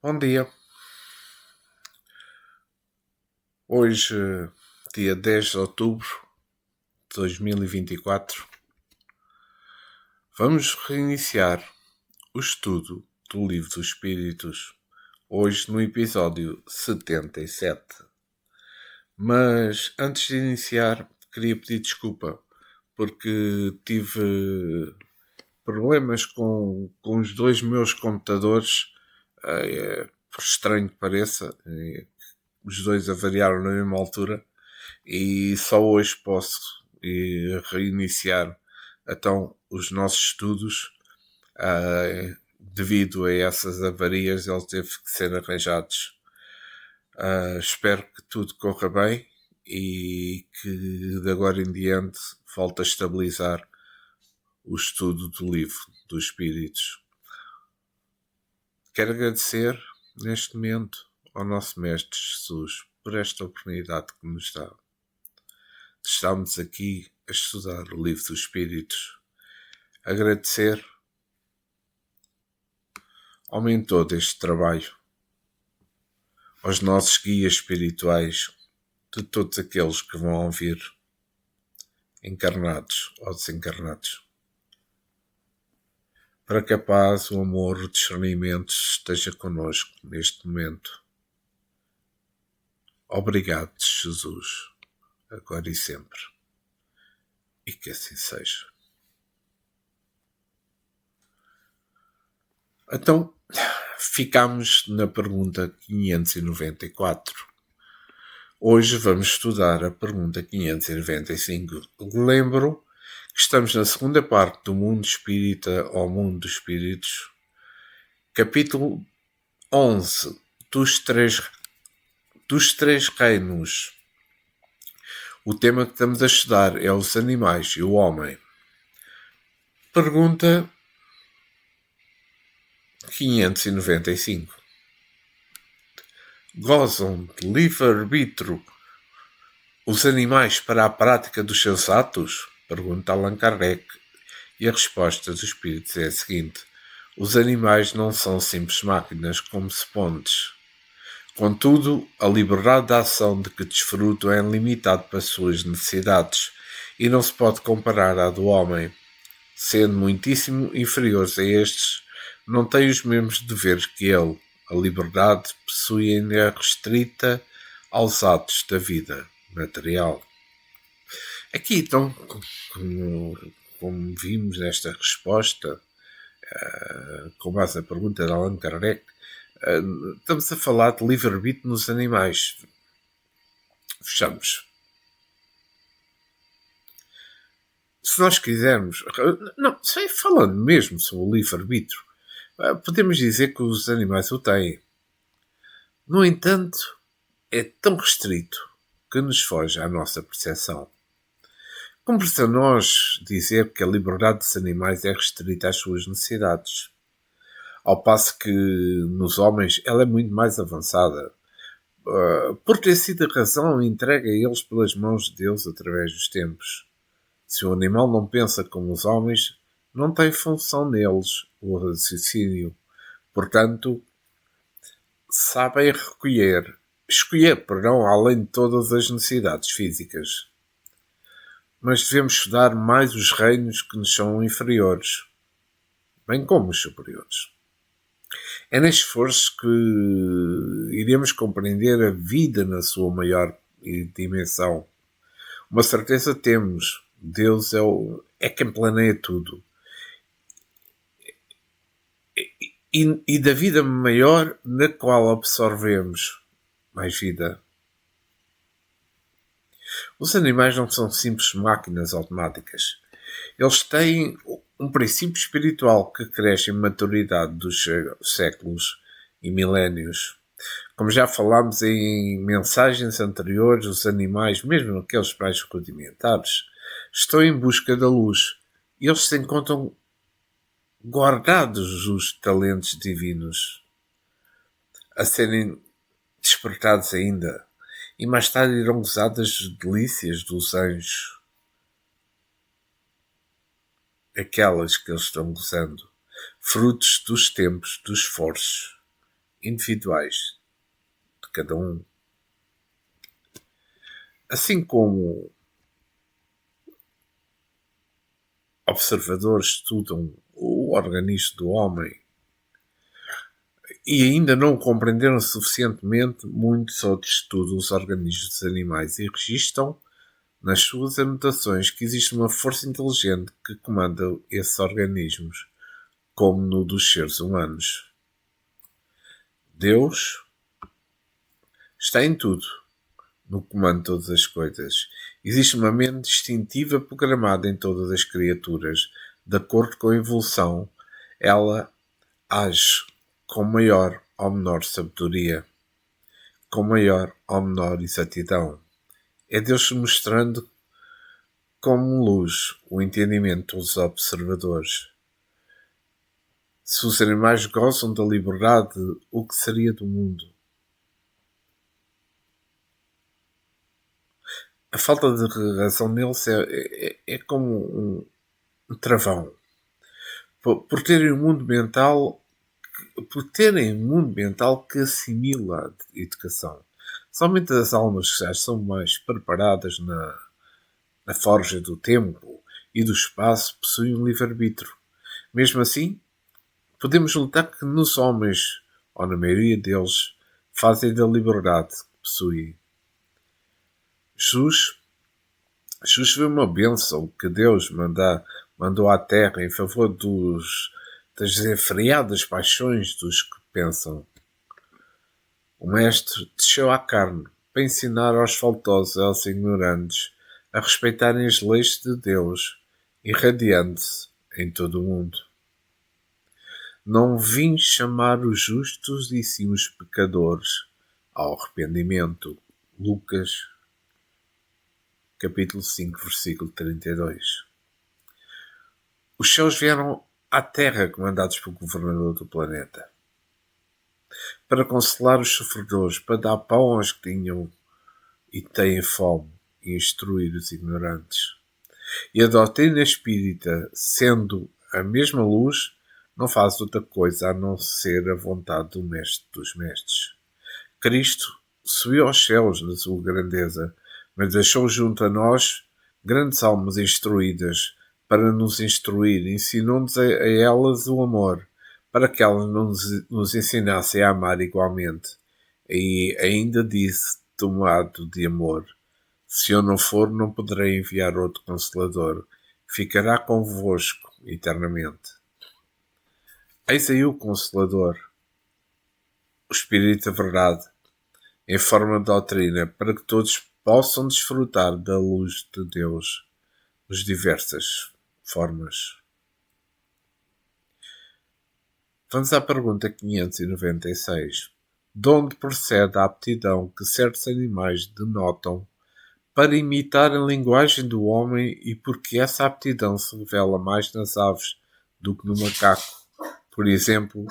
Bom dia. Hoje, dia 10 de outubro de 2024, vamos reiniciar o estudo do Livro dos Espíritos, hoje no episódio 77. Mas antes de iniciar, queria pedir desculpa, porque tive problemas com os dois meus computadores, por estranho que pareça, os dois avariaram na mesma altura e só hoje posso reiniciar então os nossos estudos. Devido a essas avarias, ele teve que ser arranjados. Espero que tudo corra bem e que de agora em diante volte a estabilizar o estudo do livro dos Espíritos. Quero agradecer neste momento ao nosso Mestre Jesus por esta oportunidade que nos dá. Estamos aqui a estudar o Livro dos Espíritos. Agradecer ao mentor deste trabalho, aos nossos guias espirituais, de todos aqueles que vão ouvir, encarnados ou desencarnados, para que a paz, o amor, o discernimento esteja connosco neste momento. Obrigado, Jesus, agora e sempre, e que assim seja. Então, ficamos na pergunta 594. Hoje vamos estudar a pergunta 595. Lembro que estamos na segunda parte do Mundo Espírita ao Mundo dos Espíritos, capítulo 11 dos três reinos. O tema que estamos a estudar é os animais e o homem. Pergunta 595. Gozam de livre-arbítrio os animais para a prática dos seus atos? Pergunta Allan Kardec. E a resposta dos espíritos é a seguinte: os animais não são simples máquinas como sepontes. Contudo, a liberdade de ação de que desfrutam é limitada para as suas necessidades e não se pode comparar à do homem. Sendo muitíssimo inferiores a estes, não têm os mesmos deveres que ele. A liberdade possui-a restrita aos atos da vida material. Aqui, então, como vimos nesta resposta, com base na pergunta de Allan Kardec, estamos a falar de livre-arbítrio nos animais. Fechamos. Se nós quisermos... Não, falando mesmo sobre o livre-arbítrio, podemos dizer que os animais o têm. No entanto, é tão restrito que nos foge à nossa percepção. Cumpre-se a nós dizer que a liberdade dos animais é restrita às suas necessidades, ao passo que nos homens ela é muito mais avançada, por ter sido a razão entregue a eles pelas mãos de Deus através dos tempos. Se o animal não pensa como os homens, não tem função neles o raciocínio. Portanto, sabem escolher, além de todas as necessidades físicas. Mas devemos estudar mais os reinos que nos são inferiores, bem como os superiores. É neste esforço que iremos compreender a vida na sua maior dimensão. Uma certeza temos: Deus é quem planeia tudo. E da vida maior na qual absorvemos mais vida. Os animais não são simples máquinas automáticas. Eles têm um princípio espiritual que cresce em maturidade dos séculos e milénios. Como já falámos em mensagens anteriores, os animais, mesmo aqueles mais rudimentares, estão em busca da luz. E eles se encontram guardados os talentos divinos a serem despertados ainda, e mais tarde irão gozar das delícias dos anjos, aquelas que eles estão gozando, frutos dos tempos, dos esforços individuais de cada um. Assim como observadores estudam o organismo do homem e ainda não compreenderam suficientemente, muitos outros estudam os organismos dos animais e registram nas suas anotações que existe uma força inteligente que comanda esses organismos, como no dos seres humanos. Deus está em tudo, no comando de todas as coisas. Existe uma mente instintiva programada em todas as criaturas. De acordo com a evolução, ela age com maior ou menor sabedoria, com maior ou menor exatidão. É Deus mostrando como luz o entendimento dos observadores. Se os animais gozam da liberdade, o que seria do mundo? A falta de razão neles é como um travão. Por terem um mundo mental que assimila a educação. Somente as almas que já são mais preparadas na forja do tempo e do espaço possuem um livre-arbítrio. Mesmo assim, podemos notar que nos homens, ou na maioria deles, fazem da liberdade que possuem. Jesus foi uma bênção que Deus mandou à terra em favor das desenfreadas paixões dos que pensam. O Mestre desceu à carne para ensinar aos faltosos e aos ignorantes a respeitarem as leis de Deus, irradiando-se em todo o mundo. Não vim chamar os justos e sim os pecadores ao arrependimento. Lucas, capítulo 5, versículo 32. Os céus vieram à terra comandados pelo governador do planeta para consolar os sofredores, para dar pão aos que tinham e têm fome e instruir os ignorantes. E a doutrina espírita, sendo a mesma luz, não faz outra coisa a não ser a vontade do Mestre dos Mestres. Cristo subiu aos céus na sua grandeza, mas deixou junto a nós grandes almas instruídas para nos instruir, ensinou-nos a elas o amor, para que elas nos ensinassem a amar igualmente. E ainda disse, tomado de amor: se eu não for, não poderei enviar outro Consolador. Ficará convosco eternamente. Eis aí o Consolador, o Espírito da Verdade, em forma de doutrina, para que todos possam desfrutar da luz de Deus, de diversas formas. Vamos à pergunta 596. De onde procede a aptidão que certos animais denotam para imitar a linguagem do homem e porque essa aptidão se revela mais nas aves do que no macaco, por exemplo,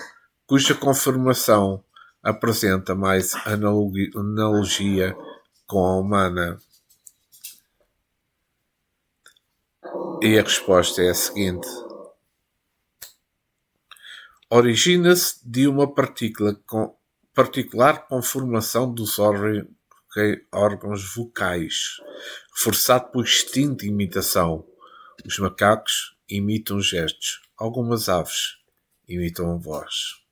cuja conformação apresenta mais analogia com a humana? E a resposta é a seguinte: origina-se de uma particular conformação dos órgãos vocais, reforçado por instinto de imitação. Os macacos imitam gestos, algumas aves imitam a voz.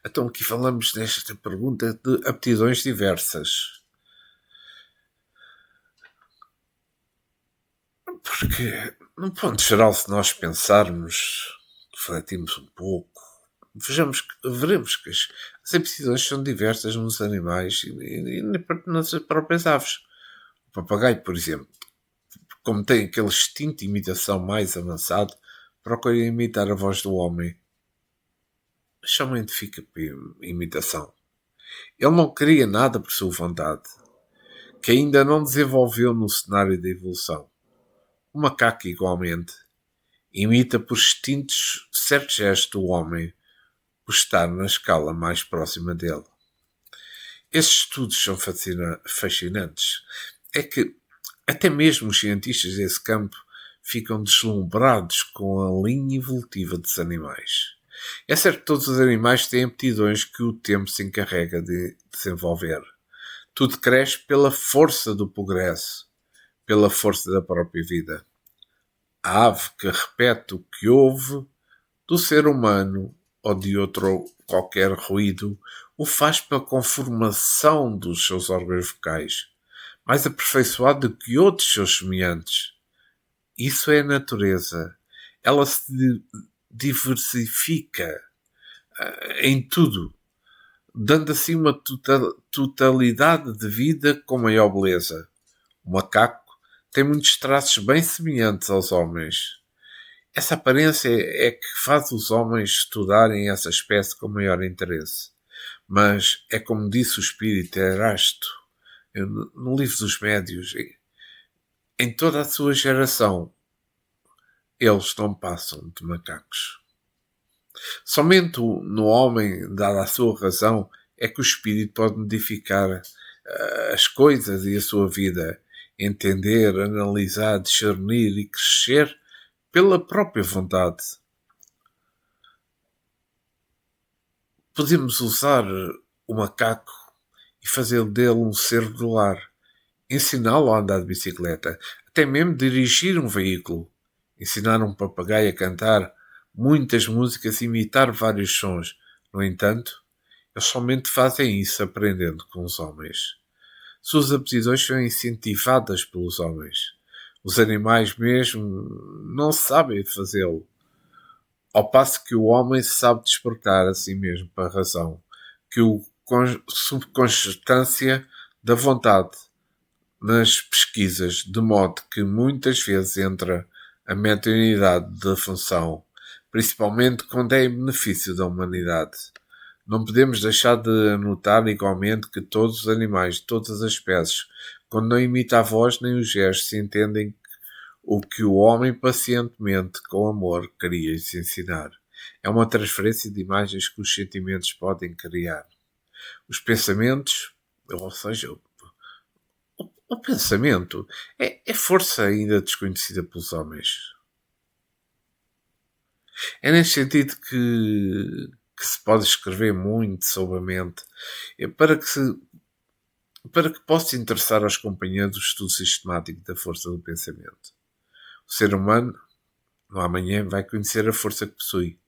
Então aqui falamos nesta pergunta de aptidões diversas. Porque, num ponto geral, se nós pensarmos, refletimos um pouco, veremos que as aptidões são diversas nos animais e nas próprias aves. O papagaio, por exemplo, como tem aquele instinto de imitação mais avançado, procura imitar a voz do homem. Mas somente fica por imitação. Ele não cria nada por sua vontade, que ainda não desenvolveu no cenário da evolução. O macaco, igualmente, imita por instintos certos gestos do homem, por estar na escala mais próxima dele. Esses estudos são fascinantes. É que até mesmo os cientistas desse campo ficam deslumbrados com a linha evolutiva dos animais. É certo que todos os animais têm aptidões que o tempo se encarrega de desenvolver. Tudo cresce pela força do progresso, pela força da própria vida. A ave que repete o que ouve do ser humano ou de outro qualquer ruído o faz pela conformação dos seus órgãos vocais, mais aperfeiçoado do que outros seus semelhantes. Isso é a natureza. Ela se diversifica em tudo, dando assim uma totalidade de vida com maior beleza. O macaco tem muitos traços bem semelhantes aos homens. Essa aparência é que faz os homens estudarem essa espécie com maior interesse. Mas é como disse o espírito Erasto, no livro dos Médios, em toda a sua geração, eles não passam de macacos. Somente no homem, dada a sua razão, é que o espírito pode modificar as coisas e a sua vida, entender, analisar, discernir e crescer pela própria vontade. Podemos usar o macaco e fazer dele um ser do lar, ensiná-lo a andar de bicicleta, até mesmo dirigir um veículo, ensinar um papagaio a cantar muitas músicas e imitar vários sons. No entanto, eles somente fazem isso aprendendo com os homens. Suas aptidões são incentivadas pelos homens. Os animais mesmo não sabem fazê-lo. Ao passo que o homem sabe despertar a si mesmo para a razão, que o subconstância da vontade nas pesquisas, de modo que muitas vezes entra a mediunidade da função, principalmente quando é em benefício da humanidade. Não podemos deixar de anotar igualmente que todos os animais de todas as espécies, quando não imita a voz nem os gestos, se entendem o que o homem pacientemente, com amor, queria lhes ensinar. É uma transferência de imagens que os sentimentos podem criar. Os pensamentos, ou seja, o pensamento, é força ainda desconhecida pelos homens. É nesse sentido que se pode escrever muito sobre a mente, para que possa interessar aos companheiros o estudo sistemático da força do pensamento. O ser humano, no amanhã, vai conhecer a força que possui,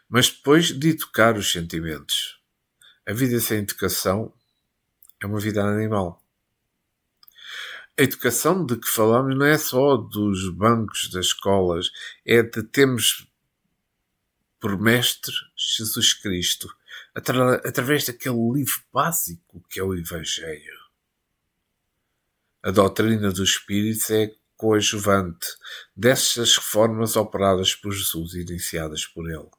mas depois de educar os sentimentos. A vida sem educação é uma vida animal. A educação de que falamos não é só dos bancos das escolas, é de termos por mestre Jesus Cristo, através daquele livro básico que é o Evangelho. A doutrina dos Espíritos é coadjuvante dessas reformas operadas por Jesus e iniciadas por ele.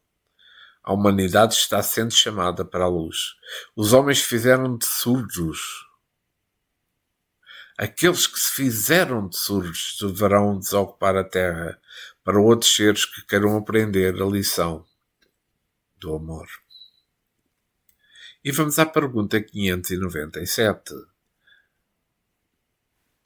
A humanidade está sendo chamada para a luz. Os homens fizeram de surdos. Aqueles que se fizeram de surdos deverão desocupar a terra para outros seres que queiram aprender a lição do amor. E vamos à pergunta 597.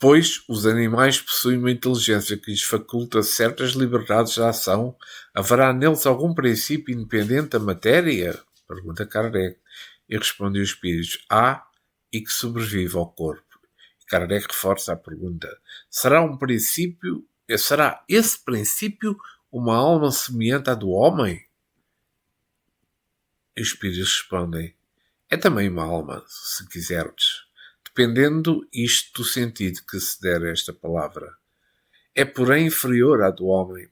Pois os animais possuem uma inteligência que lhes faculta certas liberdades de ação, haverá neles algum princípio independente da matéria? Pergunta Kardec. E responde o Espírito: há, e que sobrevive ao corpo. E Kardec reforça a pergunta: será esse princípio uma alma semelhante à do homem? E os Espíritos respondem: é também uma alma, se quiserdes, dependendo isto do sentido que se der a esta palavra. É, porém, inferior à do homem.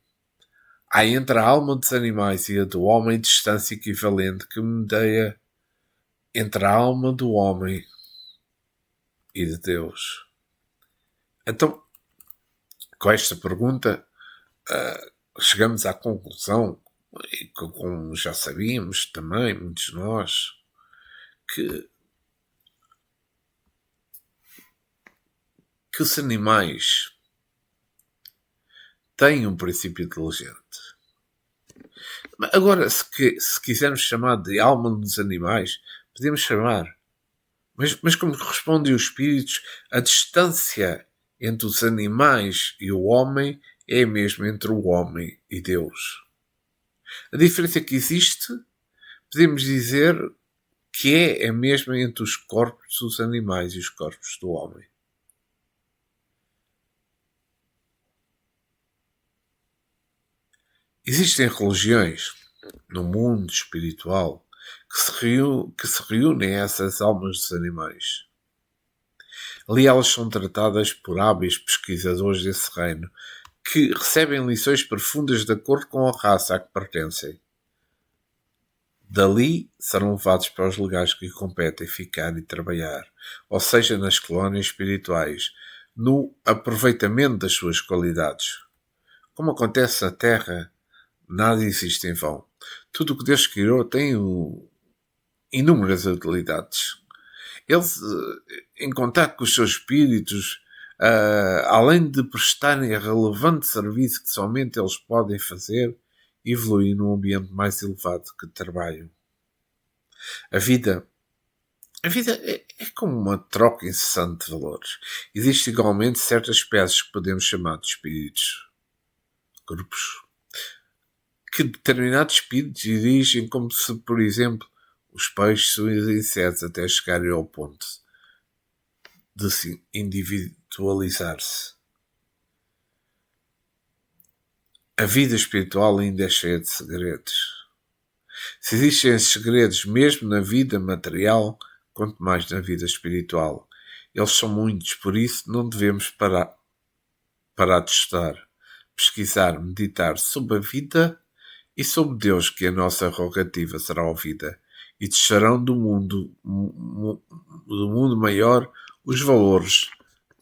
Há entre a alma dos animais e a do homem distância equivalente que medeia entre a alma do homem e de Deus. Então, com esta pergunta, chegamos à conclusão, e como já sabíamos também, muitos de nós, que os animais têm um princípio inteligente. Agora, se quisermos chamar de alma dos animais, podemos chamar. Mas como respondem os espíritos, a distância entre os animais e o homem é mesmo entre o homem e Deus. A diferença que existe, podemos dizer que é a mesma entre os corpos dos animais e os corpos do homem. Existem religiões no mundo espiritual que se reúnem a essas almas dos animais. Ali elas são tratadas por hábeis pesquisadores desse reino, que recebem lições profundas de acordo com a raça a que pertencem. Dali serão levados para os lugares que competem ficar e trabalhar, ou seja, nas colónias espirituais, no aproveitamento das suas qualidades. Como acontece na Terra, nada existe em vão. Tudo o que Deus criou tem inúmeras utilidades. Eles, em contato com os seus espíritos, além de prestarem a relevante serviço que somente eles podem fazer, evoluem num ambiente mais elevado que trabalham. A vida é como uma troca incessante de valores. Existem igualmente certas espécies que podemos chamar de espíritos, grupos, que determinados espíritos dirigem como se, por exemplo, os peixes ou os insetos até chegarem ao ponto de se individualizar-se. A vida espiritual ainda é cheia de segredos. Se existem esses segredos mesmo na vida material, quanto mais na vida espiritual. Eles são muitos, por isso não devemos parar de estudar, pesquisar, meditar sobre a vida e sobre Deus, que a nossa rogativa será ouvida, e deixarão do mundo maior os valores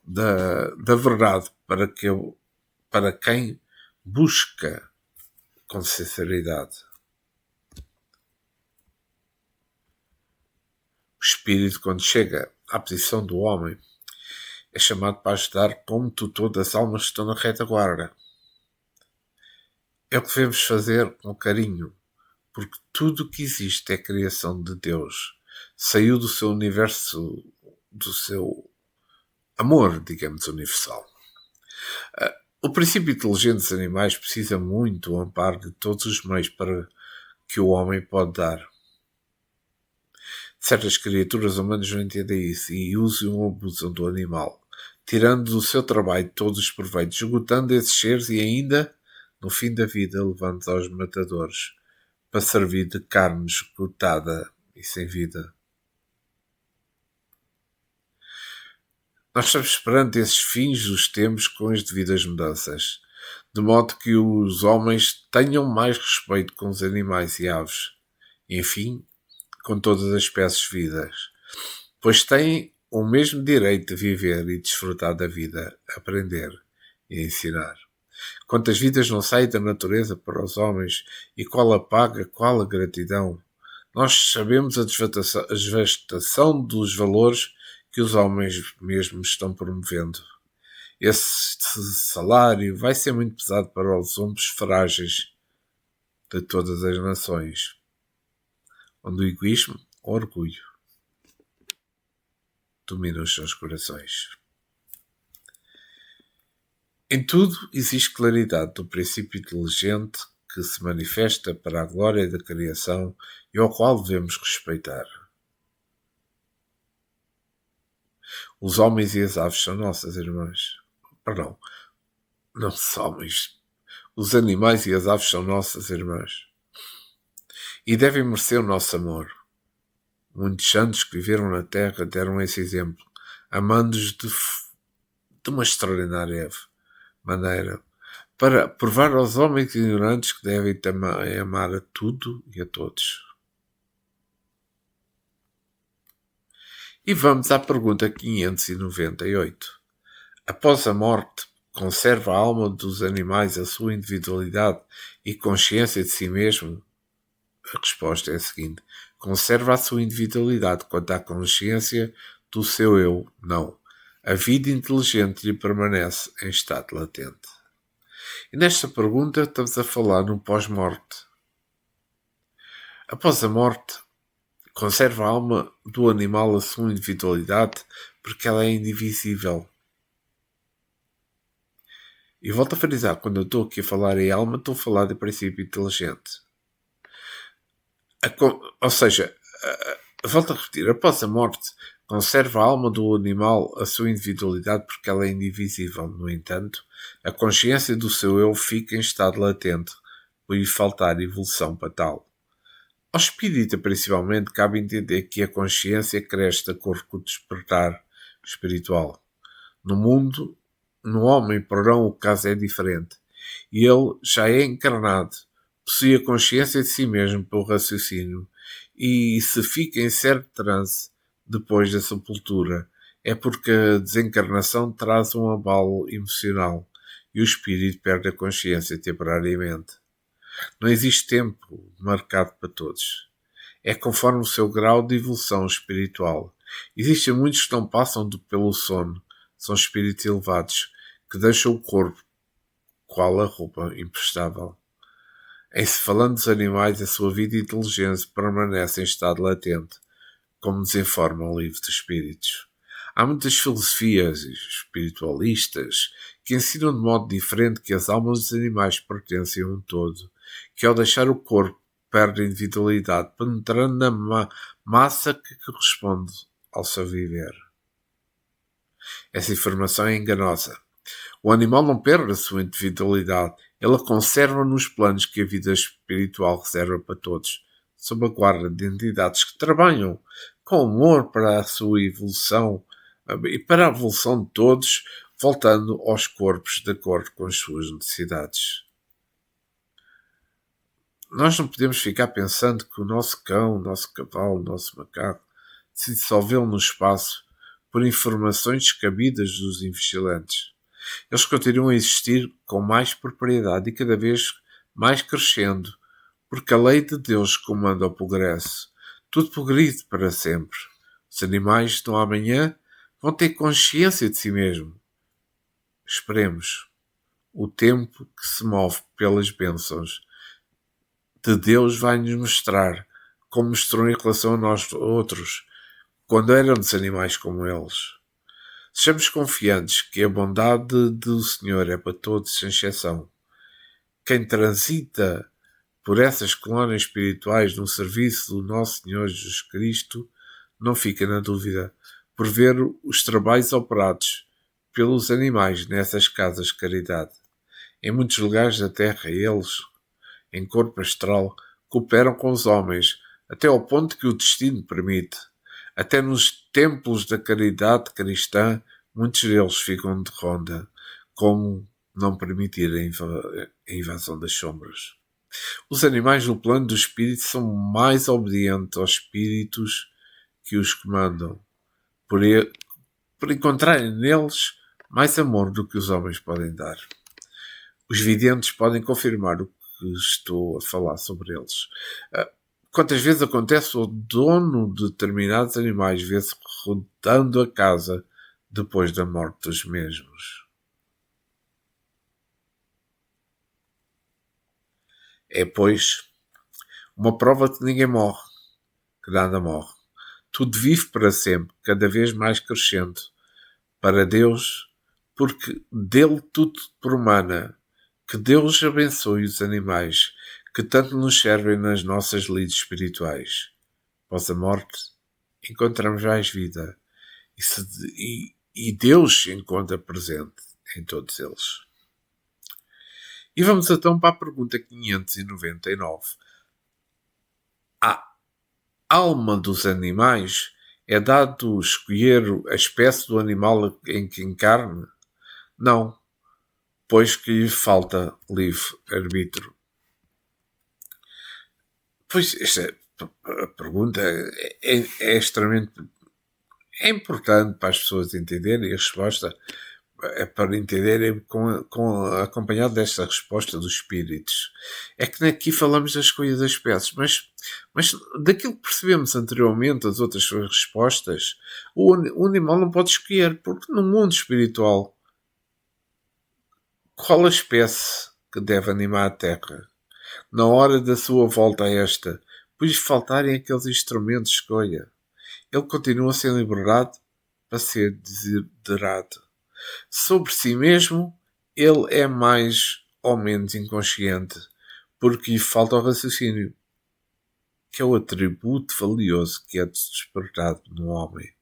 da verdade para quem busca com sinceridade. O espírito, quando chega à posição do homem, é chamado para ajudar como tutor das almas que estão na retaguarda. É o que devemos fazer com carinho, porque tudo o que existe é criação de Deus. Saiu do seu universo, do seu amor, digamos, universal. O princípio inteligente dos animais precisa muito do amparo de todos os meios para que o homem pode dar. Certas criaturas humanas não entendem isso e usam ou abusam do animal, tirando do seu trabalho todos os proveitos, esgotando esses seres e ainda, no fim da vida, levando-os aos matadores, para servir de carne esgotada e sem vida. Nós estamos perante esses fins dos tempos com as devidas mudanças, de modo que os homens tenham mais respeito com os animais e aves, e, enfim, com todas as espécies vivas, pois têm o mesmo direito de viver e desfrutar da vida, aprender e ensinar. Quantas vidas não saem da natureza para os homens e qual a paga, qual a gratidão? Nós sabemos a desvastação dos valores que os homens mesmos estão promovendo. Esse salário vai ser muito pesado para os ombros frágeis de todas as nações, onde o egoísmo, o orgulho, dominam os seus corações. Em tudo existe claridade do princípio inteligente que se manifesta para a glória da criação e ao qual devemos respeitar. Os homens e as aves são nossas irmãs. Perdão, não os homens. Os animais e as aves são nossas irmãs. E devem merecer o nosso amor. Muitos santos que viveram na terra deram esse exemplo, amando-os de uma extraordinária maneira, para provar aos homens ignorantes que devem também amar a tudo e a todos. E vamos à pergunta 598. Após a morte, conserva a alma dos animais a sua individualidade e consciência de si mesmo? A resposta é a seguinte: conserva a sua individualidade quanto à consciência do seu eu, não. A vida inteligente lhe permanece em estado latente. E nesta pergunta estamos a falar no pós-morte. Após a morte, conserva a alma do animal a sua individualidade porque ela é indivisível. E volto a frisar, quando eu estou aqui a falar em alma, estou a falar de princípio inteligente. Ou seja, volto a repetir, após a morte, conserva a alma do animal a sua individualidade porque ela é indivisível. No entanto, a consciência do seu eu fica em estado latente, por lhe faltar evolução para tal. Ao espírita, principalmente, cabe entender que a consciência cresce de acordo com o despertar espiritual. No mundo, no homem porão, o caso é diferente. E ele já é encarnado, possui a consciência de si mesmo pelo raciocínio, e se fica em certo transe depois da sepultura, é porque a desencarnação traz um abalo emocional e o espírito perde a consciência temporariamente. Não existe tempo marcado para todos. É conforme o seu grau de evolução espiritual. Existem muitos que não passam pelo sono. São espíritos elevados que deixam o corpo, qual a roupa imprestável. Em se falando dos animais, a sua vida e inteligência permanecem em estado latente, como nos informa o livro dos Espíritos. Há muitas filosofias espiritualistas que ensinam de modo diferente que as almas dos animais pertencem a um todo, que ao deixar o corpo perde a individualidade, penetrando na massa que corresponde ao seu viver. Essa informação é enganosa. O animal não perde a sua individualidade, ele a conserva nos planos que a vida espiritual reserva para todos, sob a guarda de entidades que trabalham com amor para a sua evolução e para a evolução de todos, voltando aos corpos de acordo com as suas necessidades. Nós não podemos ficar pensando que o nosso cão, o nosso cavalo, o nosso macaco se dissolveu no espaço por informações descabidas dos invigilantes. Eles continuam a existir com mais propriedade e cada vez mais crescendo, porque a lei de Deus comanda o progresso. Tudo progride para sempre. Os animais no amanhã vão ter consciência de si mesmos. Esperemos. O tempo que se move pelas bênçãos de Deus vai nos mostrar, como mostrou em relação a nós outros, quando éramos animais como eles. Sejamos confiantes que a bondade do Senhor é para todos, sem exceção. Quem transita por essas colónias espirituais no serviço do nosso Senhor Jesus Cristo não fica na dúvida por ver os trabalhos operados pelos animais nessas casas de caridade. Em muitos lugares da Terra, eles, em corpo astral, cooperam com os homens até ao ponto que o destino permite. Até nos templos da caridade cristã, muitos deles ficam de ronda, como não permitir a invasão das sombras. Os animais no plano do espírito são mais obedientes aos espíritos que os comandam, por encontrarem neles mais amor do que os homens podem dar. Os videntes podem confirmar o que estou a falar sobre eles. Quantas vezes acontece o dono de determinados animais vê-se rodando a casa depois da morte dos mesmos? É, pois, uma prova de que ninguém morre, que nada morre. Tudo vive para sempre, cada vez mais crescendo. Para Deus, porque dele tudo promana. Que Deus abençoe os animais que tanto nos servem nas nossas lides espirituais. Após a morte, encontramos mais vida e Deus se encontra presente em todos eles. E vamos então para a pergunta 599. A alma dos animais é dado escolher a espécie do animal em que encarne? Não, pois que lhe falta livre-arbítrio. Pois esta pergunta é extremamente importante para as pessoas entenderem, e a resposta é para entenderem acompanhado desta resposta dos espíritos. É que aqui falamos da escolha das espécies, mas daquilo que percebemos anteriormente, as outras respostas, o animal não pode escolher, porque no mundo espiritual, qual a espécie que deve animar a Terra? Na hora da sua volta a esta, pois lhe faltarem aqueles instrumentos de escolha, ele continua sem liberdade para ser desiderado. Sobre si mesmo, ele é mais ou menos inconsciente, porque lhe falta o raciocínio. que é o atributo valioso que é despertado no homem.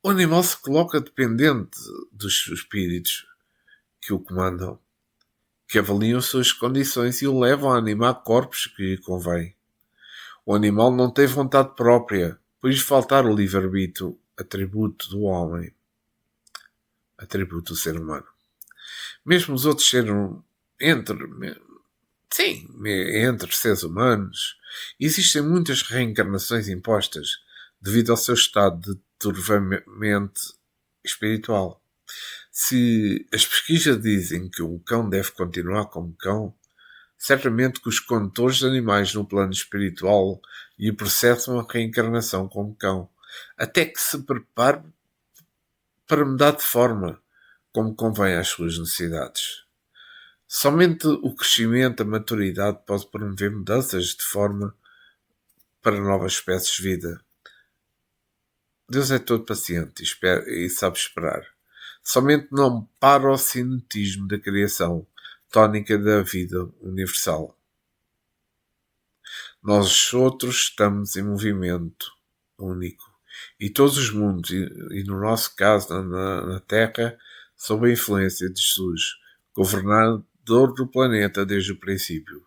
O animal se coloca dependente dos espíritos que o comandam, que avaliam suas condições e o levam a animar corpos que lhe convém. O animal não tem vontade própria, pois faltar o livre-arbítrio, atributo do homem, atributo do ser humano. Mesmo os outros seres, entre seres humanos, existem muitas reencarnações impostas devido ao seu estado de turvamento espiritual. Se as pesquisas dizem que o cão deve continuar como cão, certamente que os condutores de animais no plano espiritual lhe processam a reencarnação como cão, até que se prepare para mudar de forma, como convém às suas necessidades. Somente o crescimento, a maturidade pode promover mudanças de forma para novas espécies de vida. Deus é todo paciente e sabe esperar. Somente não para o cinetismo da criação, tónica da vida universal. Nós outros estamos em movimento único. E todos os mundos, e no nosso caso na Terra, sob a influência de Jesus, governador do planeta desde o princípio.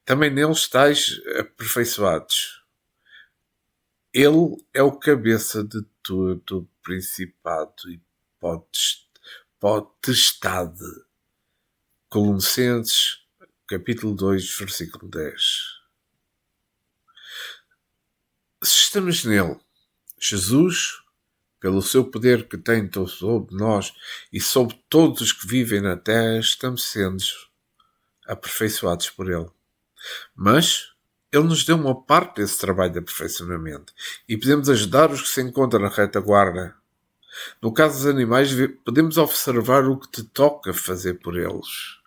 Também neles estáis aperfeiçoados. Ele é o cabeça de todo principado e potestade. Colossenses, capítulo 2, versículo 10. Se estamos nele, Jesus, pelo seu poder que tem sobre nós e sobre todos os que vivem na terra, estamos sendo aperfeiçoados por ele. Mas ele nos deu uma parte desse trabalho de aperfeiçoamento e podemos ajudar os que se encontram na retaguarda. No caso dos animais, podemos observar o que te toca fazer por eles.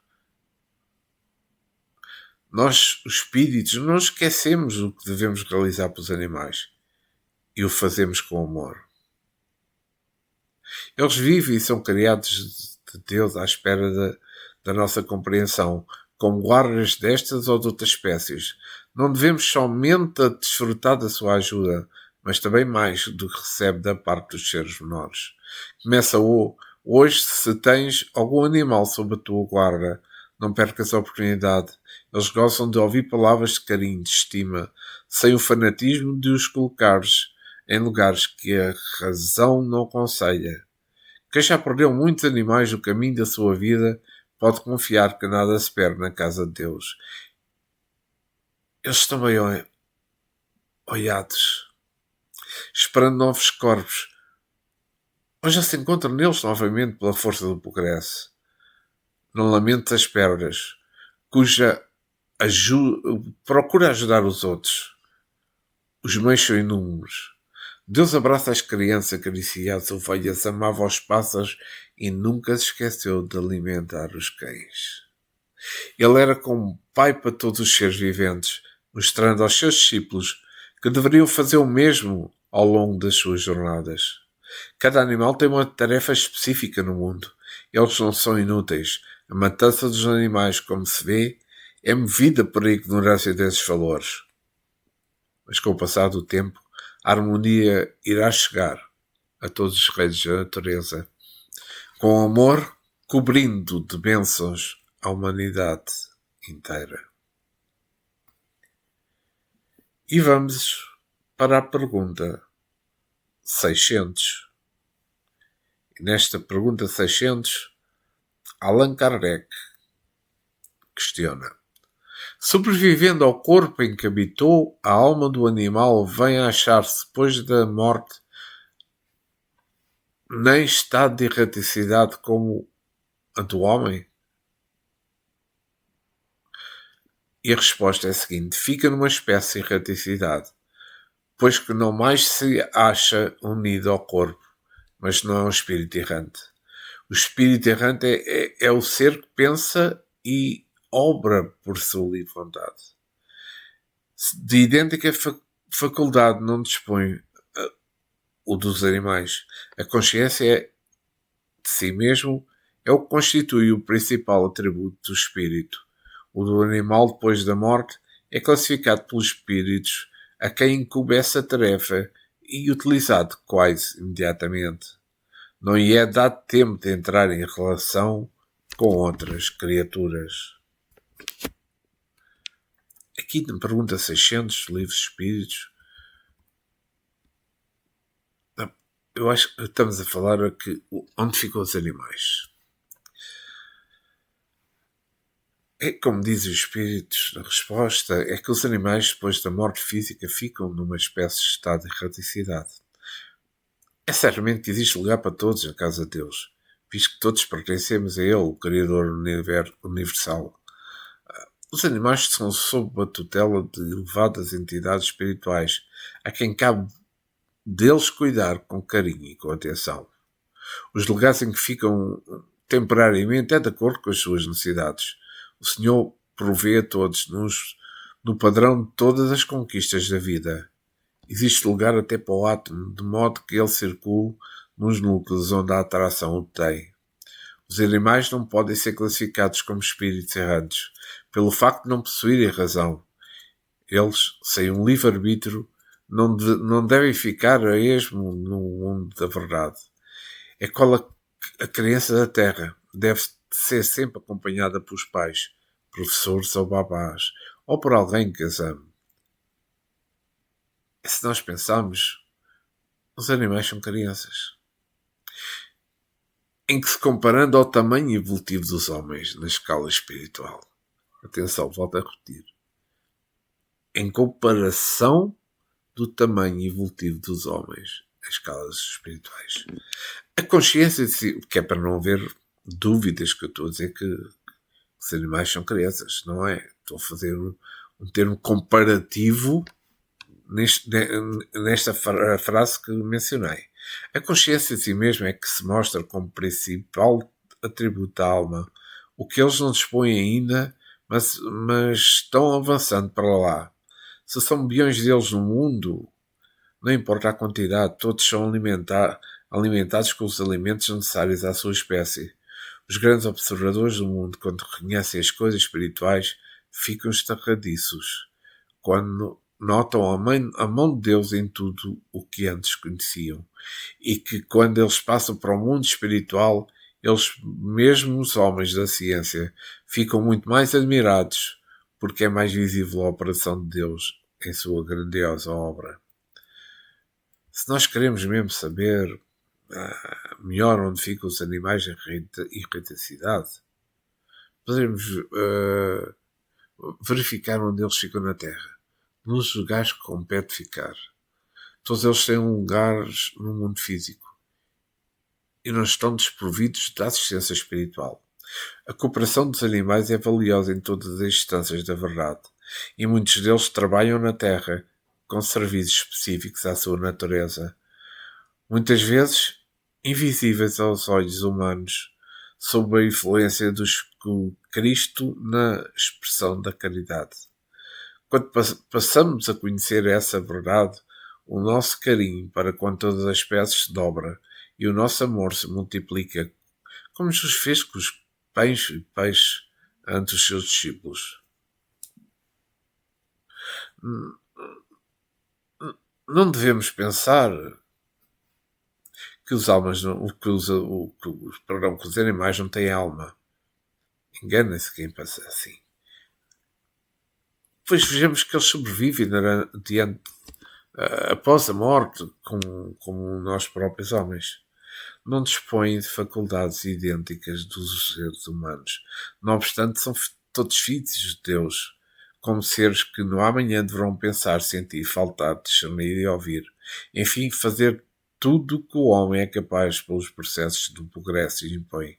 Nós, os espíritos, não esquecemos o que devemos realizar pelos animais e o fazemos com amor. Eles vivem e são criados de Deus à espera da nossa compreensão, como guardas destas ou de outras espécies. Não devemos somente desfrutar da sua ajuda, mas também mais do que recebe da parte dos seres menores. Começa hoje, se tens algum animal sob a tua guarda, não percas a oportunidade. Eles gostam de ouvir palavras de carinho, de estima, sem o fanatismo de os colocares em lugares que a razão não aconselha. Quem já perdeu muitos animais no caminho da sua vida pode confiar que nada se perde na casa de Deus. Eles estão bem olhados, esperando novos corpos. Ou já se encontram neles novamente pela força do progresso. Não lamentes as perdas, cuja procura ajudar os outros. Os meios são inúmeros. Deus abraça as crianças, acaricia as ovelhas, amava os pássaros e nunca se esqueceu de alimentar os cães. Ele era como pai para todos os seres viventes, mostrando aos seus discípulos que deveriam fazer o mesmo ao longo das suas jornadas. Cada animal tem uma tarefa específica no mundo. Eles não são inúteis. A matança dos animais, como se vê, é movida por a ignorância desses valores. Mas com o passar do tempo, a harmonia irá chegar a todos os reinos da natureza, com amor cobrindo de bênçãos a humanidade inteira. E vamos para a pergunta 600. E nesta pergunta 600, Allan Kardec questiona: sobrevivendo ao corpo em que habitou, a alma do animal vem a achar-se, depois da morte, nem estado de erraticidade como a do homem? E a resposta é a seguinte: fica numa espécie de erraticidade, pois que não mais se acha unido ao corpo, mas não é um espírito errante. O espírito errante é o ser que pensa e obra por sua livre vontade. De idêntica faculdade não dispõe o dos animais. A consciência de si mesmo é o que constitui o principal atributo do espírito. O do animal depois da morte é classificado pelos espíritos a quem incumbe essa tarefa e utilizado quase imediatamente. Não lhe é dado tempo de entrar em relação com outras criaturas. Aqui na pergunta 600, livros espíritos, eu acho que estamos a falar aqui onde ficam os animais. É como dizem os espíritos na resposta, é que os animais depois da morte física ficam numa espécie de estado de erraticidade. É certamente que existe lugar para todos na casa de Deus, visto que todos pertencemos a Ele, o Criador universal. Os animais são sob a tutela de elevadas entidades espirituais, a quem cabe deles cuidar com carinho e com atenção. Os lugares em que ficam temporariamente é de acordo com as suas necessidades. O Senhor provê a todos no padrão de todas as conquistas da vida. Existe lugar até para o átomo, de modo que ele circule nos núcleos onde a atração o tem. Os animais não podem ser classificados como espíritos errantes, pelo facto de não possuírem razão. Eles, sem um livre-arbítrio, não devem ficar a esmo no mundo da verdade. É qual a criança da terra deve ser sempre acompanhada pelos pais, professores ou babás, ou por alguém que as ame. E se nós pensarmos, os animais são crianças. Em que se comparando ao tamanho evolutivo dos homens na escala espiritual. Atenção, volto a repetir. Em comparação do tamanho evolutivo dos homens nas escalas espirituais. A consciência de si, que é para não haver dúvidas que eu estou a dizer que os animais são crianças, não é? Estou a fazer um termo comparativo nesta frase que mencionei. A consciência de si mesmo é que se mostra como principal atributo da alma, o que eles não dispõem ainda, mas estão avançando para lá. Se são bilhões deles no mundo, não importa a quantidade, todos são alimentados com os alimentos necessários à sua espécie. Os grandes observadores do mundo, quando reconhecem as coisas espirituais, ficam estarradiços. Quando notam a mão de Deus em tudo o que antes conheciam. E que quando eles passam para o mundo espiritual, eles, mesmo os homens da ciência, ficam muito mais admirados, porque é mais visível a operação de Deus em sua grandiosa obra. Se nós queremos mesmo saber melhor onde ficam os animais em erraticidade, podemos verificar onde eles ficam na Terra, nos lugares que compete ficar. Todos eles têm um lugar no mundo físico e não estão desprovidos da assistência espiritual. A cooperação dos animais é valiosa em todas as instâncias da verdade, e muitos deles trabalham na Terra com serviços específicos à sua natureza, muitas vezes invisíveis aos olhos humanos, sob a influência do Cristo na expressão da caridade. Quando passamos a conhecer essa verdade, o nosso carinho para com todas as espécies se dobra e o nosso amor se multiplica, como Jesus fez com os pães e peixes ante os seus discípulos. Não devemos pensar que os animais não têm alma. Engana-se quem pensa assim. Pois vejamos que eles sobrevivem após a morte, como nós próprios homens. Não dispõem de faculdades idênticas dos seres humanos. Não obstante, são todos filhos de Deus, como seres que no amanhã deverão pensar, sentir, faltar, discernir e ouvir. Enfim, fazer tudo o que o homem é capaz pelos processos do progresso e impõe.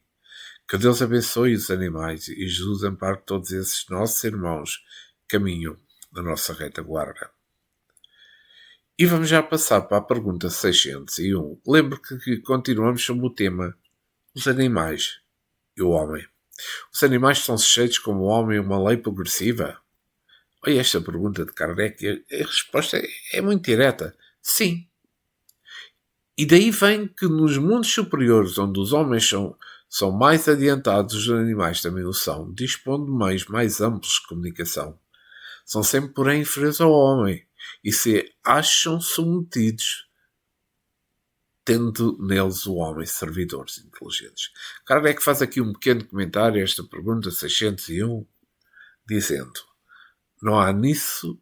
Que Deus abençoe os animais e Jesus ampare todos esses nossos irmãos que caminham na nossa retaguarda. E vamos já passar para a pergunta 601. Lembro que continuamos sobre o tema os animais e o homem. Os animais são sujeitos como o homem a uma lei progressiva? Olha esta pergunta de Kardec. A resposta é muito direta. Sim. E daí vem que nos mundos superiores, onde os homens São mais adiantados, os animais também o são, dispõem de meios mais amplos de comunicação. São sempre, porém, inferiores ao homem e se acham submetidos, tendo neles o homem servidores inteligentes. Kardec faz aqui um pequeno comentário a esta pergunta 601, dizendo: não há nisso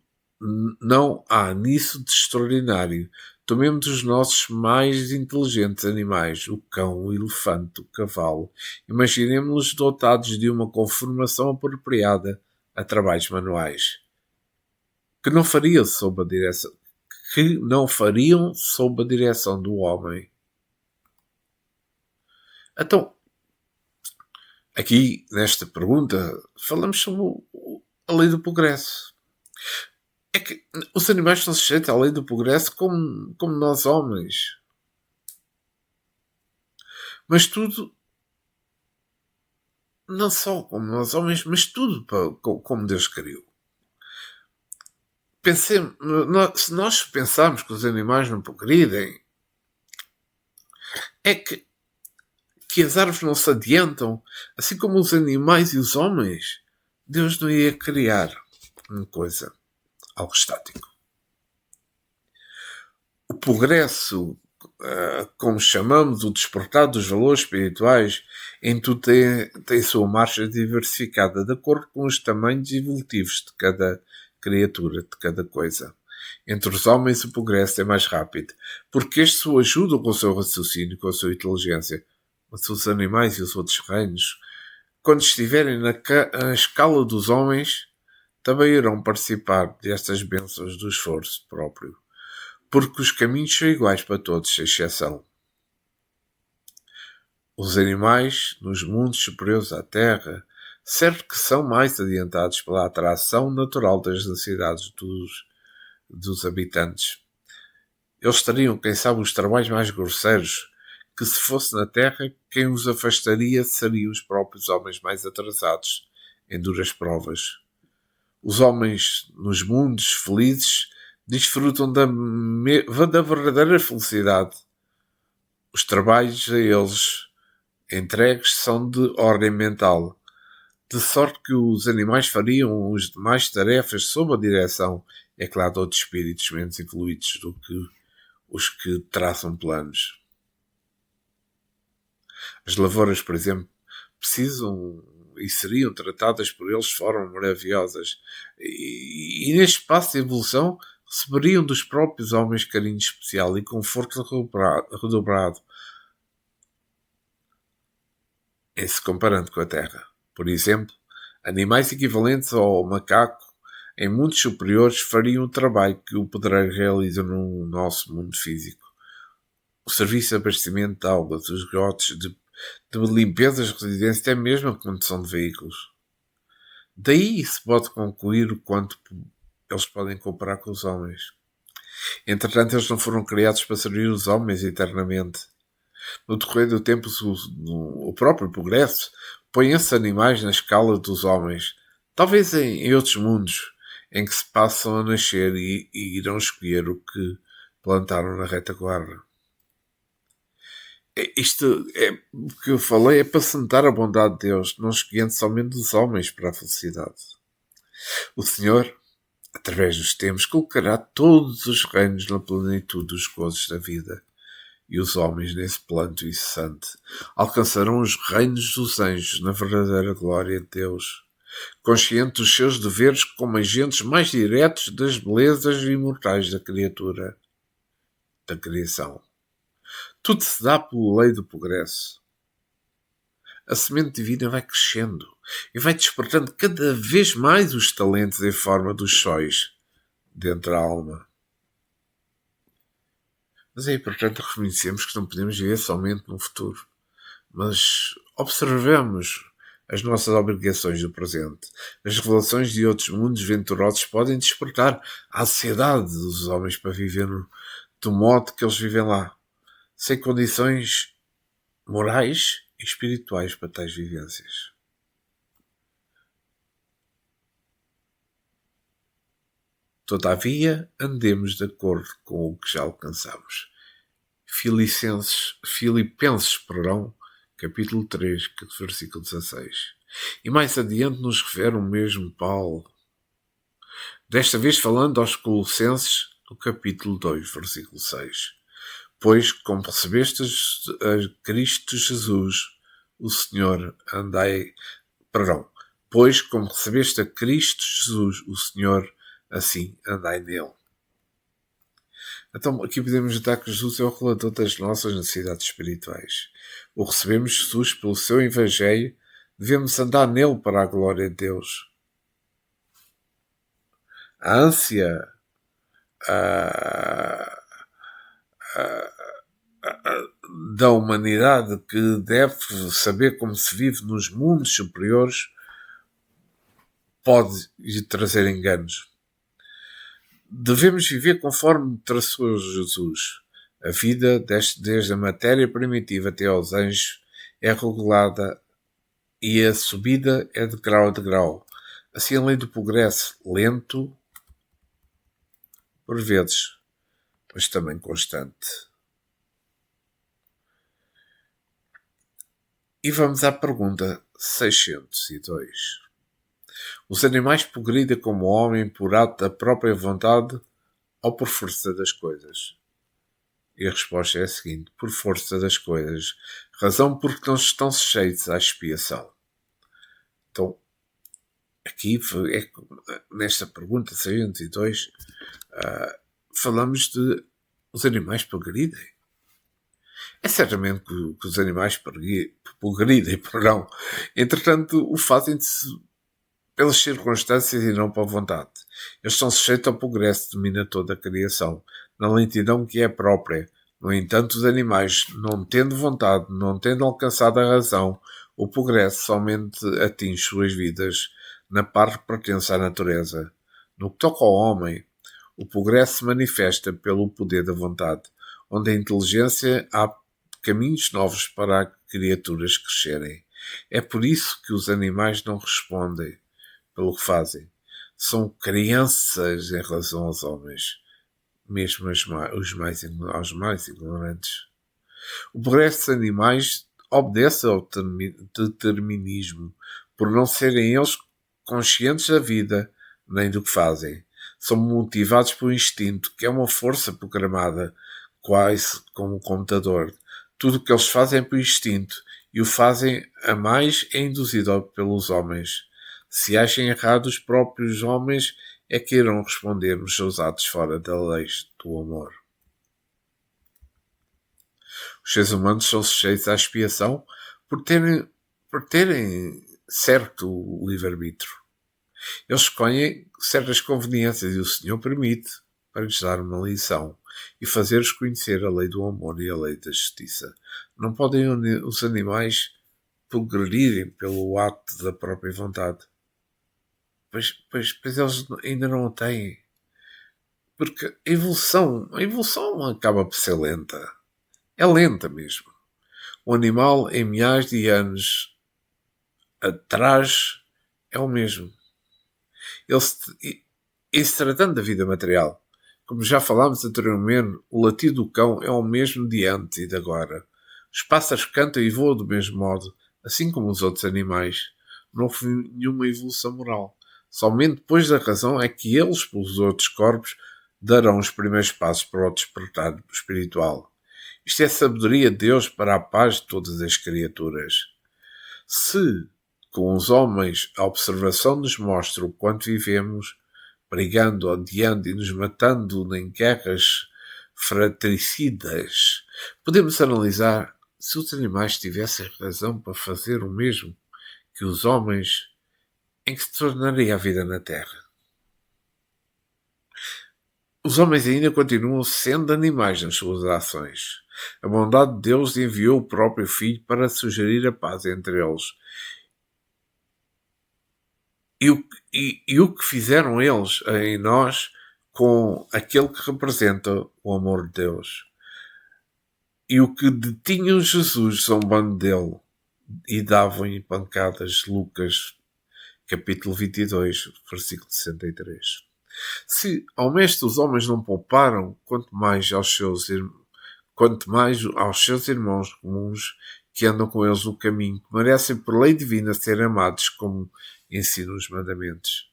de extraordinário. Tomemos os nossos mais inteligentes animais, o cão, o elefante, o cavalo. Imaginemos-los dotados de uma conformação apropriada a trabalhos manuais, que não fariam sob a direção do homem. Então, aqui, nesta pergunta, falamos sobre a lei do progresso. É que os animais estão sujeitos à lei do progresso como nós homens. Mas tudo, não só como nós homens, mas tudo como Deus criou. Se nós pensarmos que os animais não progridem, é que as árvores não se adiantam, assim como os animais e os homens, Deus não ia criar uma coisa, algo estático. O progresso, como chamamos, o despertar dos valores espirituais, em tudo tem sua marcha diversificada, de acordo com os tamanhos evolutivos de cada criatura, de cada coisa. Entre os homens o progresso é mais rápido, porque estes o ajudam com o seu raciocínio, com a sua inteligência. Mas os animais e os outros reinos, quando estiverem na escala dos homens, também irão participar destas bênçãos do esforço próprio, porque os caminhos são iguais para todos, sem exceção. Os animais, nos mundos superiores à Terra, certo que são mais adiantados pela atração natural das necessidades dos habitantes. Eles teriam, quem sabe, os trabalhos mais grosseiros, que se fosse na Terra, quem os afastaria seriam os próprios homens mais atrasados em duras provas. Os homens nos mundos felizes desfrutam da verdadeira felicidade. Os trabalhos a eles entregues são de ordem mental, de sorte que os animais fariam as demais tarefas sob a direção, é claro, de outros espíritos menos evoluídos do que os que traçam planos. As lavouras, por exemplo, precisam e seriam tratadas por eles de forma maravilhosas. E neste passo de evolução receberiam dos próprios homens carinho especial e conforto redobrado, em se comparando com a Terra. Por exemplo, animais equivalentes ao macaco em mundos superiores fariam o trabalho que o pedreiro realiza no nosso mundo físico. O serviço de abastecimento de água, dos esgotos, de limpeza das residências, até mesmo a condução de veículos. Daí se pode concluir o quanto eles podem comparar com os homens. Entretanto, eles não foram criados para servir os homens eternamente. No decorrer do tempo, o próprio progresso põe esses animais na escala dos homens, talvez em outros mundos, em que se passam a nascer e irão escolher o que plantaram na retaguarda. Isto é o que eu falei, é para sentar a bondade de Deus, não escolhendo somente os homens para a felicidade. O Senhor, através dos tempos, colocará todos os reinos na plenitude dos gozos da vida, e os homens, nesse planto incessante, alcançarão os reinos dos anjos na verdadeira glória de Deus, consciente dos seus deveres como agentes mais diretos das belezas imortais da criatura, da criação. Tudo se dá pela lei do progresso. A semente divina vai crescendo e vai despertando cada vez mais os talentos em forma dos sóis dentro da alma. Mas é importante reconhecermos que não podemos viver somente no futuro, mas observemos as nossas obrigações do presente. As revelações de outros mundos venturosos podem despertar a ansiedade dos homens para viver do modo que eles vivem lá, sem condições morais e espirituais para tais vivências. Todavia, andemos de acordo com o que já alcançamos. Filipenses, capítulo 3, versículo 16. E mais adiante nos refere o mesmo Paulo, desta vez falando aos Colossenses, no capítulo 2, versículo 6. Pois, como recebestes a Cristo Jesus, o Senhor, Pois, como recebeste a Cristo Jesus, o Senhor, assim andai nele. Então, aqui podemos notar que Jesus é o relator das nossas necessidades espirituais. O recebemos Jesus pelo seu Evangelho, devemos andar nele para a glória de Deus. A ânsia, da humanidade que deve saber como se vive nos mundos superiores pode lhe trazer enganos. Devemos viver conforme traçou Jesus. A vida, desde a matéria primitiva até aos anjos, é regulada e a subida é de grau a degrau. Assim, a lei do progresso, lento, por vezes, mas também constante. E vamos à pergunta 602. Os animais progridem como o homem por ato da própria vontade ou por força das coisas? E a resposta é a seguinte: por força das coisas. Razão porque não estão sujeitos à expiação. Então, aqui, nesta pergunta 602, falamos de os animais progridem. É certamente que os animais progridem, entretanto o fazem pelas circunstâncias e não pela vontade. Eles estão sujeitos ao progresso que domina toda a criação, na lentidão que é própria. No entanto, os animais, não tendo vontade, não tendo alcançado a razão, o progresso somente atinge suas vidas na parte que pertence à natureza. No que toca ao homem, o progresso se manifesta pelo poder da vontade, onde a inteligência há caminhos novos para as criaturas crescerem. É por isso que os animais não respondem pelo que fazem. São crianças em relação aos homens, mesmo aos mais ignorantes. O progresso dos animais obedece ao determinismo, por não serem eles conscientes da vida nem do que fazem. São motivados pelo instinto, que é uma força programada, quase como um computador. Tudo o que eles fazem é por instinto, e o fazem a mais é induzido pelos homens. Se achem errado, os próprios homens é que irão responder nos seus atos fora da lei do amor. Os seres humanos são sujeitos à expiação por terem certo livre-arbítrio. Eles escolhem certas conveniências e o Senhor permite para lhes dar uma lição e fazer-os conhecer a lei do amor e a lei da justiça. Não podem os animais progredirem pelo ato da própria vontade. Pois eles ainda não a têm. Porque a evolução acaba por ser lenta. É lenta mesmo. O animal, em milhares de anos atrás, é o mesmo. E se tratando da vida material, como já falámos anteriormente, o latido do cão é o mesmo de antes e de agora. Os pássaros cantam e voam do mesmo modo, assim como os outros animais. Não houve nenhuma evolução moral. Somente depois da razão é que eles, pelos outros corpos, darão os primeiros passos para o despertar espiritual. Isto é a sabedoria de Deus para a paz de todas as criaturas. Se, com os homens, a observação nos mostra o quanto vivemos, brigando, odiando e nos matando em guerras fratricidas, podemos analisar se os animais tivessem razão para fazer o mesmo que os homens, em que se tornaria a vida na Terra. Os homens ainda continuam sendo animais nas suas ações. A bondade de Deus enviou o próprio Filho para sugerir a paz entre eles. E o que fizeram eles em nós com aquele que representa o amor de Deus. E o que detinham Jesus zombando dele e davam-lhe pancadas. Lucas, capítulo 22, versículo 63. Se ao mestre os homens não pouparam, quanto mais aos seus irmãos comuns, que andam com eles no caminho, que merecem por lei divina ser amados como ensinam os mandamentos.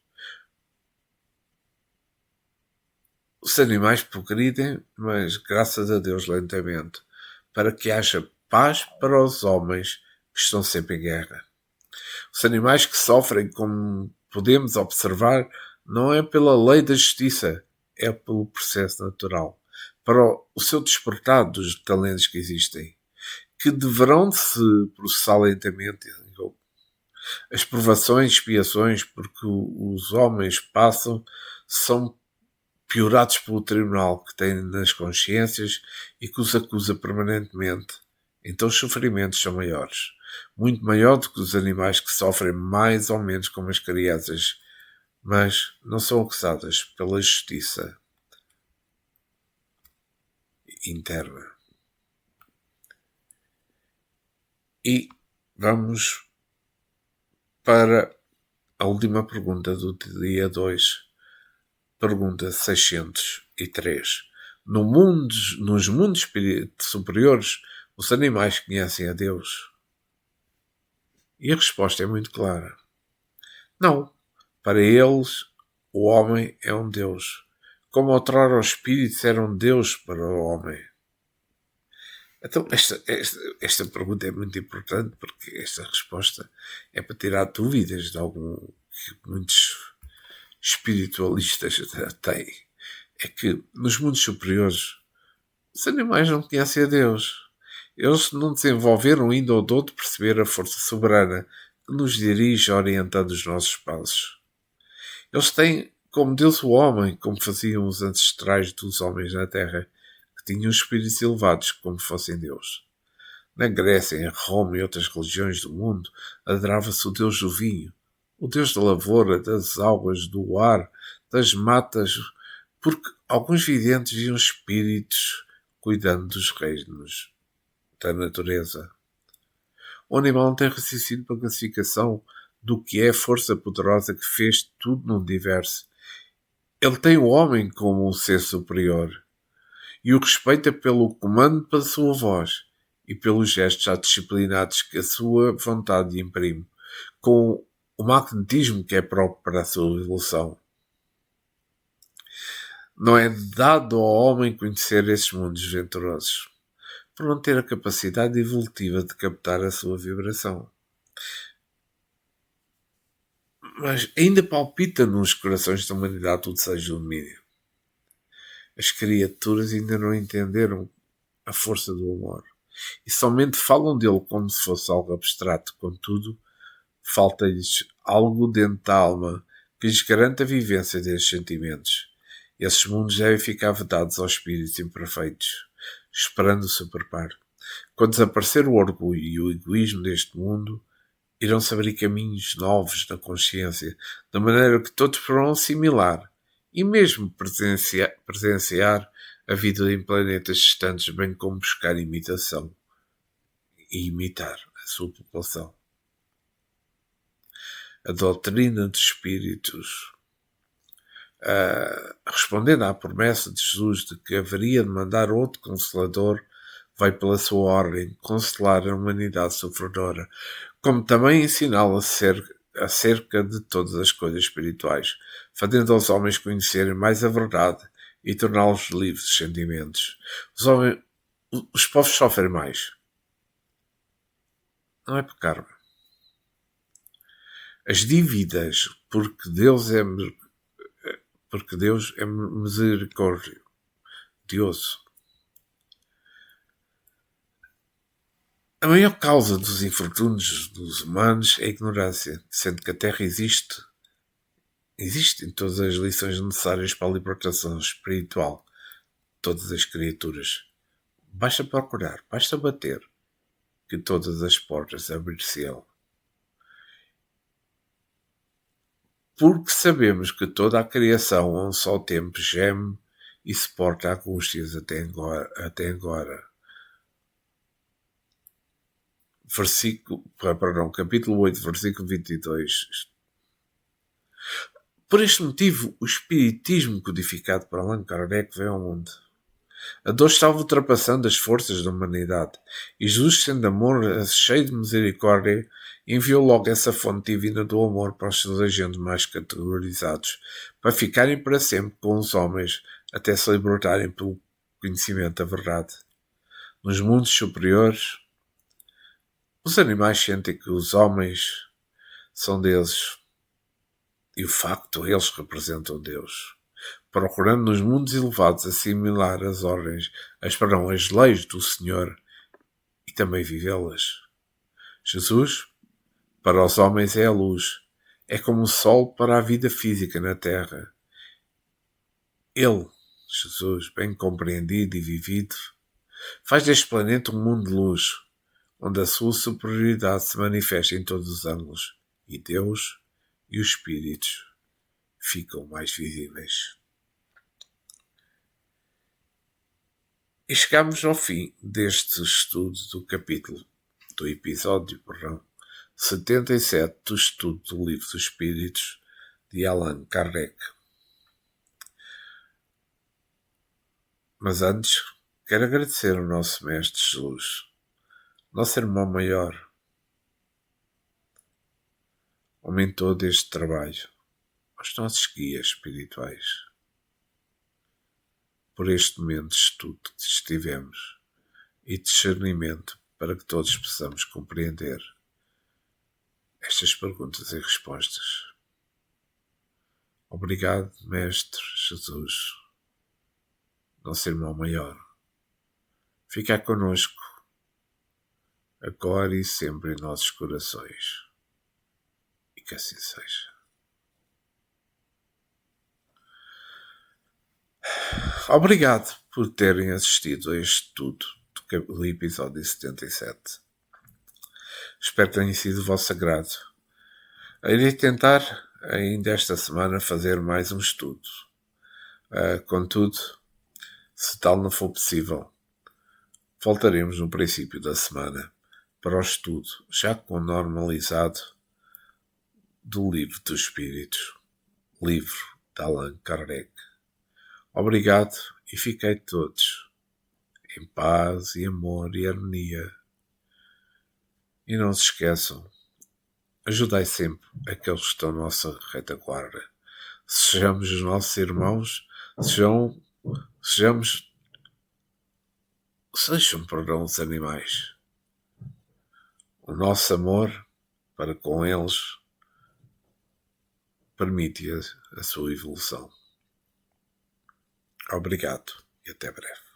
Os animais progridem, mas graças a Deus lentamente, para que haja paz para os homens que estão sempre em guerra. Os animais que sofrem, como podemos observar, não é pela lei da justiça, é pelo processo natural, para o seu despertar dos talentos que existem, que deverão se processar lentamente. As provações e expiações porque os homens passam são piorados pelo tribunal que tem nas consciências e que os acusa permanentemente. Então os sofrimentos são maiores. Muito maior do que os animais que sofrem mais ou menos como as crianças, mas não são acusadas pela justiça interna. E vamos para a última pergunta do dia 2. Pergunta 603. Nos mundos superiores, os animais conhecem a Deus? E a resposta é muito clara. Não. Para eles, o homem é um Deus. Como outrora os espíritos eram Deus para o homem. Então, esta pergunta é muito importante porque esta resposta é para tirar dúvidas de algum que muitos espiritualistas têm. É que nos mundos superiores os animais não conhecem a Deus. Eles não desenvolveram ainda o dom de perceber a força soberana que nos dirige orientando os nossos passos. Eles têm como Deus o homem, como faziam os ancestrais dos homens na Terra, que tinham espíritos elevados como fossem Deus. Na Grécia, em Roma e outras religiões do mundo, adorava-se o Deus do vinho, o Deus da lavoura, das águas, do ar, das matas, porque alguns videntes viam espíritos cuidando dos reinos da natureza. O animal não tem raciocínio para a classificação do que é a força poderosa que fez tudo no universo. Ele tem o homem como um ser superior e o respeita pelo comando da sua voz e pelos gestos já disciplinados que a sua vontade imprime, com o magnetismo que é próprio para a sua evolução. Não é dado ao homem conhecer esses mundos venturosos, por não ter a capacidade evolutiva de captar a sua vibração. Mas ainda palpita nos corações da humanidade o desejo do domínio. As criaturas ainda não entenderam a força do amor e somente falam dele como se fosse algo abstrato. Contudo, falta-lhes algo dentro da alma que lhes garanta a vivência desses sentimentos. Esses mundos devem ficar vedados aos espíritos imperfeitos, esperando o seu preparo. Quando desaparecer o orgulho e o egoísmo deste mundo, irão-se abrir caminhos novos na consciência, de maneira que todos poderão assimilar e mesmo presenciar a vida em planetas distantes, bem como buscar imitação e imitar a sua população. A doutrina dos espíritos, respondendo à promessa de Jesus de que haveria de mandar outro Consolador, vai pela sua ordem consolar a humanidade sofredora, como também ensiná-la acerca de todas as coisas espirituais, fazendo aos homens conhecerem mais a verdade e torná-los livres dos sentimentos. Os povos sofrem mais. Não é por karma. As dívidas, porque Deus é misericordioso. A maior causa dos infortúnios dos humanos é a ignorância, sendo que a Terra existem todas as lições necessárias para a libertação espiritual de todas as criaturas. Basta procurar, basta bater, que todas as portas abrir-se-ão. Porque sabemos que toda a criação a um só tempo geme e suporta angústias até agora. Capítulo 8, versículo 22. Por este motivo, o espiritismo codificado por Allan Kardec veio ao mundo. A dor estava ultrapassando as forças da humanidade, e Jesus, sendo amor, cheio de misericórdia, enviou logo essa fonte divina do amor para os seus agentes mais categorizados, para ficarem para sempre com os homens, até se libertarem pelo conhecimento da verdade. Nos mundos superiores, os animais sentem que os homens são deuses, e o facto eles representam Deus. Procurando nos mundos elevados assimilar as ordens, esperam as leis do Senhor e também vivê-las. Jesus, para os homens, é a luz. É como o sol para a vida física na terra. Ele, Jesus, bem compreendido e vivido, faz deste planeta um mundo de luz, onde a sua superioridade se manifesta em todos os ângulos, e Deus e os espíritos ficam mais visíveis. E chegamos ao fim deste estudo do episódio 77 do estudo do Livro dos Espíritos de Allan Kardec. Mas antes, quero agradecer ao nosso Mestre Jesus, nosso irmão maior, o mentor deste trabalho, aos nossos guias espirituais, por este momento de estudo que estivemos e discernimento para que todos possamos compreender estas perguntas e respostas. Obrigado, Mestre Jesus, nosso irmão maior. Fica conosco, agora e sempre em nossos corações. E que assim seja. Obrigado por terem assistido a este estudo do episódio 77. Espero que tenha sido do vosso agrado. Irei tentar ainda esta semana fazer mais um estudo. Contudo, se tal não for possível, voltaremos no princípio da semana para o estudo, já com normalizado, do Livro dos Espíritos, livro de Allan Kardec. Obrigado e fiquei todos em paz e amor e harmonia. E não se esqueçam, ajudai sempre aqueles que estão na nossa retaguarda. Sejamos os nossos irmãos, sejam para os animais. O nosso amor para com eles permite a sua evolução. Obrigado e até breve.